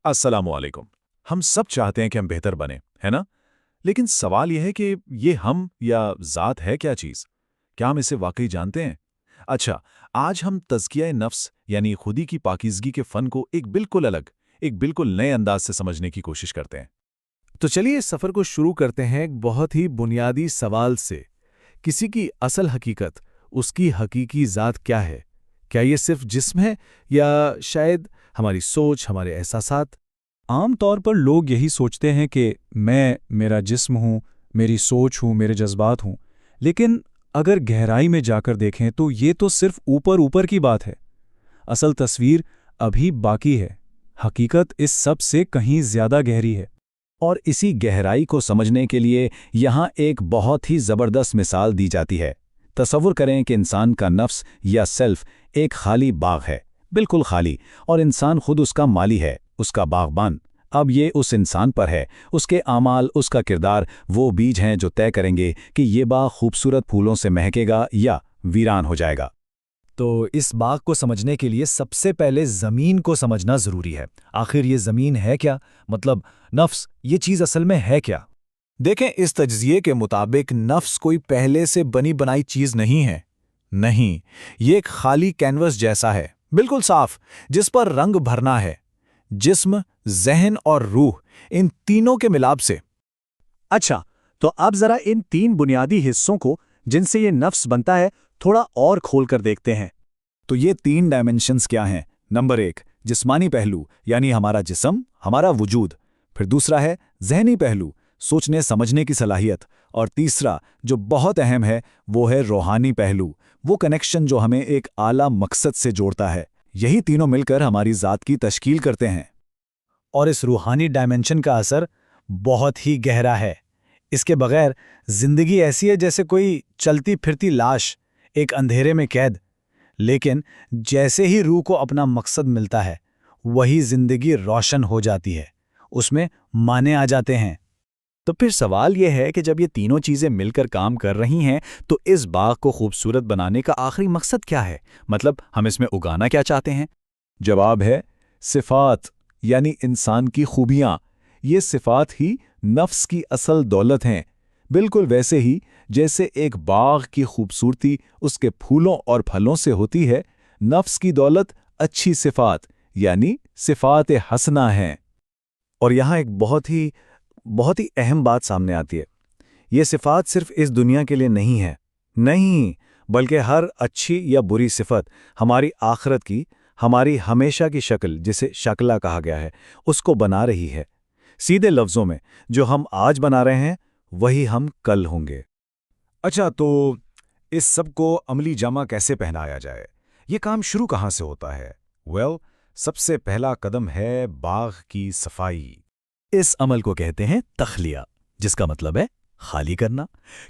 السلام علیکم۔ ہم سب چاہتے ہیں کہ ہم بہتر بنیں، ہے نا؟ لیکن سوال یہ ہے کہ یہ ہم یا ذات ہے کیا چیز؟ کیا ہم اسے واقعی جانتے ہیں؟ اچھا، آج ہم تزکیہ نفس یعنی خودی کی پاکیزگی کے فن کو ایک بالکل نئے انداز سے سمجھنے کی کوشش کرتے ہیں۔ تو چلیے اس سفر کو شروع کرتے ہیں ایک بہت ہی بنیادی سوال سے۔ کسی کی اصل حقیقت، اس کی حقیقی ذات کیا ہے؟ کیا یہ صرف جسم ہے یا شاید ہماری سوچ، ہمارے احساسات؟ عام طور پر لوگ یہی سوچتے ہیں کہ میں میرا جسم ہوں، میری سوچ ہوں، میرے جذبات ہوں، لیکن اگر گہرائی میں جا کر دیکھیں تو یہ تو صرف اوپر کی بات ہے۔ اصل تصویر ابھی باقی ہے۔ حقیقت اس سب سے کہیں زیادہ گہری ہے۔ اور اسی گہرائی کو سمجھنے کے لیے یہاں ایک بہت ہی زبردست مثال دی جاتی ہے۔ تصور کریں کہ انسان کا نفس یا سیلف ایک خالی باغ ہے، بالکل خالی، اور انسان خود اس کا مالی ہے، اس کا باغبان۔ اب یہ اس انسان پر ہے، اس کے اعمال، اس کا کردار، وہ بیج ہیں جو طے کریں گے کہ یہ باغ خوبصورت پھولوں سے مہکے گا یا ویران ہو جائے گا۔ تو اس باغ کو سمجھنے کے لیے سب سے پہلے زمین کو سمجھنا ضروری ہے۔ آخر یہ زمین ہے کیا؟ مطلب نفس، یہ چیز اصل میں ہے کیا؟ دیکھیں، اس تجزیے کے مطابق نفس کوئی پہلے سے بنی بنائی چیز نہیں ہے۔ نہیں، یہ ایک خالی کینوس جیسا ہے، بالکل صاف، جس پر رنگ بھرنا ہے۔ جسم، ذہن اور روح، ان تینوں کے ملاپ سے۔ اچھا، تو اب ذرا ان تین بنیادی حصوں کو جن سے یہ نفس بنتا ہے تھوڑا اور کھول کر دیکھتے ہیں۔ تو یہ تین ڈائمنشنز کیا ہیں؟ نمبر 1، جسمانی پہلو، یعنی ہمارا جسم، ہمارا وجود۔ پھر دوسرا ہے ذہنی پہلو، سوچنے سمجھنے کی صلاحیت۔ اور تیسرا، جو بہت اہم ہے، وہ ہے روحانی پہلو، وہ کنیکشن جو ہمیں ایک اعلیٰ مقصد سے جوڑتا ہے۔ یہی تینوں مل کر ہماری ذات کی تشکیل کرتے ہیں۔ اور اس روحانی ڈائمنشن کا اثر بہت ہی گہرا ہے۔ اس کے بغیر زندگی ایسی ہے جیسے کوئی چلتی پھرتی لاش، ایک اندھیرے میں قید۔ لیکن جیسے ہی روح کو اپنا مقصد ملتا ہے، وہی زندگی روشن ہو جاتی ہے، اس میں معنی آ جاتے ہیں۔ تو پھر سوال یہ ہے کہ جب یہ تینوں چیزیں مل کر کام کر رہی ہیں تو اس باغ کو خوبصورت بنانے کا آخری مقصد کیا ہے؟ مطلب ہم اس میں اگانا کیا چاہتے ہیں؟ جواب ہے صفات، یعنی انسان کی خوبیاں۔ یہ صفات ہی نفس کی اصل دولت ہیں، بالکل ویسے ہی جیسے ایک باغ کی خوبصورتی اس کے پھولوں اور پھلوں سے ہوتی ہے، نفس کی دولت اچھی صفات یعنی صفات حسنہ ہیں۔ اور یہاں ایک بہت ہی اہم بات سامنے آتی ہے۔ یہ صفات صرف اس دنیا کے لیے نہیں ہے، نہیں، بلکہ ہر اچھی یا بری صفت ہماری آخرت کی، ہماری ہمیشہ کی شکل، جسے شکلہ کہا گیا ہے، اس کو بنا رہی ہے۔ سیدھے لفظوں میں، جو ہم آج بنا رہے ہیں وہی ہم کل ہوں گے۔ اچھا، تو اس سب کو عملی جامہ کیسے پہنایا جائے؟ یہ کام شروع کہاں سے ہوتا ہے؟ سب سے پہلا قدم ہے باغ کی صفائی۔ اس عمل کو کہتے ہیں تخلیہ، جس کا مطلب ہے خالی کرنا،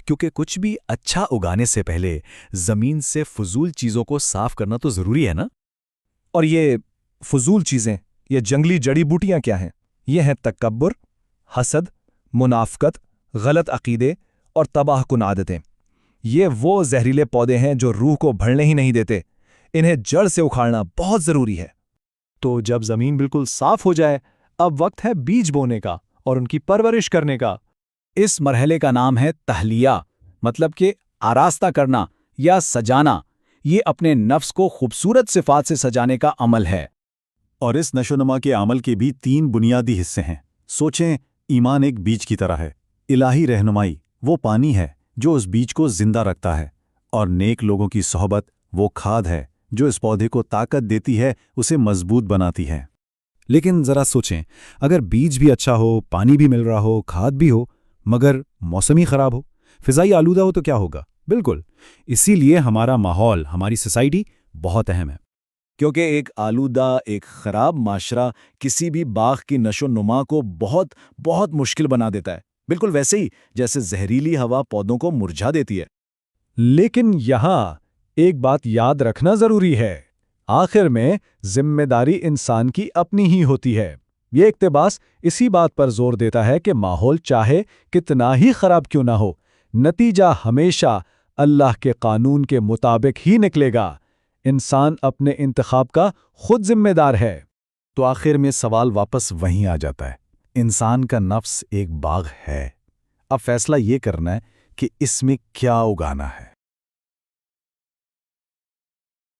کیونکہ کچھ بھی اچھا اگانے سے پہلے زمین سے فضول چیزوں کو صاف کرنا تو ضروری ہے نا؟ اور یہ فضول چیزیں، یہ جنگلی جڑی بوٹیاں کیا ہیں؟ یہ ہیں تکبر، حسد، منافقت، غلط عقیدے اور تباہ کن عادتیں۔ یہ وہ زہریلے پودے ہیں جو روح کو بڑھنے ہی نہیں دیتے۔ انہیں جڑ سے اکھاڑنا بہت ضروری ہے۔ تو جب زمین بالکل صاف ہو جائے، اب وقت ہے بیج بونے کا اور ان کی پرورش کرنے کا۔ اس مرحلے کا نام ہے تہلیہ، مطلب کہ آراستہ کرنا یا سجانا۔ یہ اپنے نفس کو خوبصورت صفات سے سجانے کا عمل ہے۔ اور اس نشوونما کے عمل کے بھی 3 بنیادی حصے ہیں۔ سوچیں، ایمان ایک بیج کی طرح ہے، الہی رہنمائی وہ پانی ہے جو اس بیج کو زندہ رکھتا ہے، اور نیک لوگوں کی صحبت وہ کھاد ہے جو اس پودے کو طاقت دیتی ہے، اسے مضبوط بناتی ہے۔ لیکن ذرا سوچیں، اگر بیج بھی اچھا ہو، پانی بھی مل رہا ہو، کھاد بھی ہو، مگر موسم ہی خراب ہو، فضائی آلودہ ہو، تو کیا ہوگا؟ بالکل، اسی لیے ہمارا ماحول، ہماری سوسائٹی بہت اہم ہے۔ کیونکہ ایک آلودہ، ایک خراب معاشرہ کسی بھی باغ کی نشو و نما کو بہت بہت مشکل بنا دیتا ہے، بالکل ویسے ہی جیسے زہریلی ہوا پودوں کو مرجھا دیتی ہے۔ لیکن یہاں ایک بات یاد رکھنا ضروری ہے، آخر میں ذمہ داری انسان کی اپنی ہی ہوتی ہے۔ یہ اقتباس اسی بات پر زور دیتا ہے کہ ماحول چاہے کتنا ہی خراب کیوں نہ ہو، نتیجہ ہمیشہ اللہ کے قانون کے مطابق ہی نکلے گا۔ انسان اپنے انتخاب کا خود ذمہ دار ہے۔ تو آخر میں سوال واپس وہیں آ جاتا ہے۔ انسان کا نفس ایک باغ ہے، اب فیصلہ یہ کرنا ہے کہ اس میں کیا اگانا ہے۔